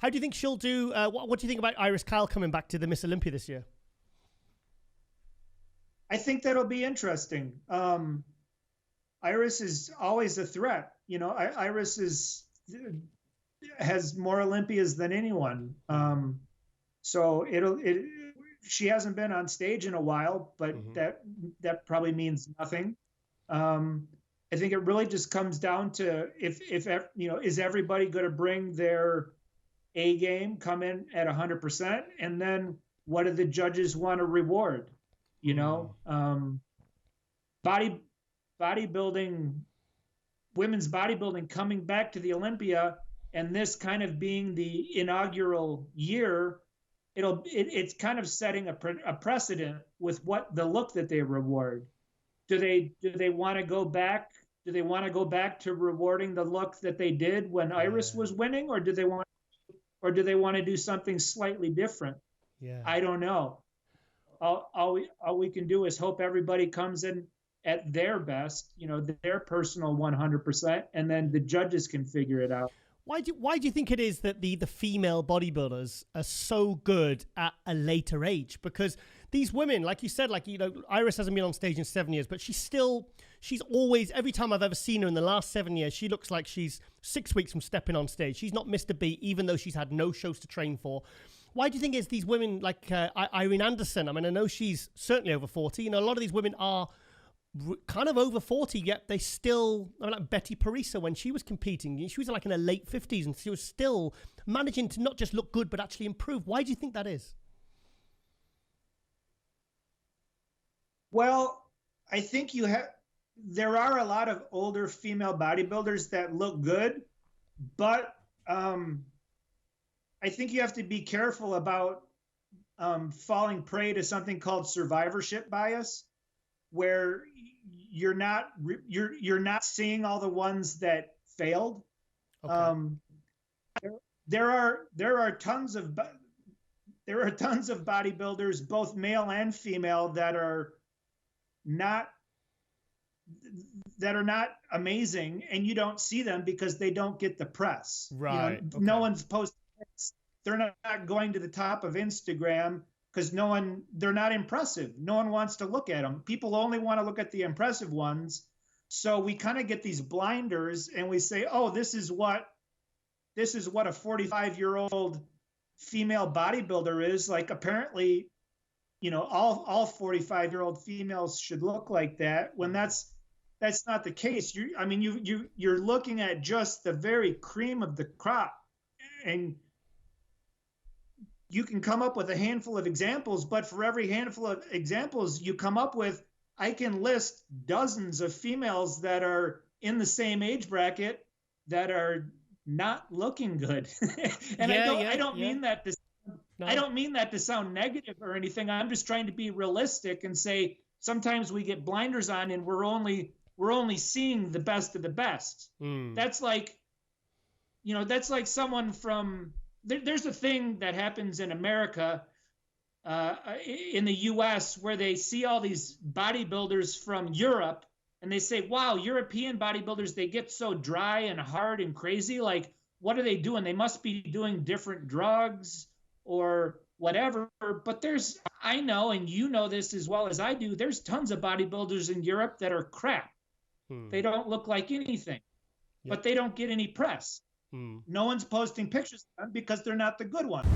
How do you think she'll do? What do you think about Iris Kyle coming back to the Miss Olympia this year? I think that'll be interesting. Iris is always a threat. Iris has more Olympias than anyone. So she hasn't been on stage in a while, but that probably means nothing. I think it really just comes down to if is everybody going to bring their A game, come in at 100%, and then what do the judges want to reward? Bodybuilding, women's bodybuilding coming back to the Olympia, and this kind of being the inaugural year, it's kind of setting a precedent with what the look that they reward. Do they want to go back? Do they want to go back to rewarding the look that they did when Iris was winning, or do they want to do something slightly different? Yeah, I don't know. All we can do is hope everybody comes in at their best, their personal 100%, and then the judges can figure it out. Why do you think it is that the female bodybuilders are so good at a later age? Because these women, like you said, Iris hasn't been on stage in 7 years, but she's always, every time I've ever seen her in the last 7 years, she looks like she's 6 weeks from stepping on stage. She's not missed a beat, even though she's had no shows to train for. Why do you think it's these women like Irene Anderson? I mean, I know she's certainly over 40. A lot of these women are kind of over 40, yet they still, like Betty Parisa, when she was competing, she was like in her late 50s, and she was still managing to not just look good, but actually improve. Why do you think that is? Well, I think there are a lot of older female bodybuilders that look good, but I think you have to be careful about falling prey to something called survivorship bias, where you're not seeing all the ones that failed. Okay. There are tons of bodybuilders, both male and female, that are not amazing, and you don't see them because they don't get the press. Right. Okay. No one's posting. They're not going to the top of Instagram because they're not impressive. No one wants to look at them. People only want to look at the impressive ones. So we kind of get these blinders and we say, oh, this is what a 45-year-old female bodybuilder is. Like, apparently, all 45-year-old females should look like that, when that's not the case. You're looking at just the very cream of the crop, and you can come up with a handful of examples, but for every handful of examples you come up with, I can list dozens of females that are in the same age bracket that are not looking good. And I don't mean that to sound negative or anything. I'm just trying to be realistic and say sometimes we get blinders on and we're only seeing the best of the best. That's like someone from there's a thing that happens in America, in the US, where they see all these bodybuilders from Europe and they say, wow, European bodybuilders, they get so dry and hard and crazy. Like, what are they doing? They must be doing different drugs or whatever. But I know, and you know this as well as I do, there's tons of bodybuilders in Europe that are crap. They don't look like anything, but they don't get any press. No one's posting pictures of them because they're not the good ones.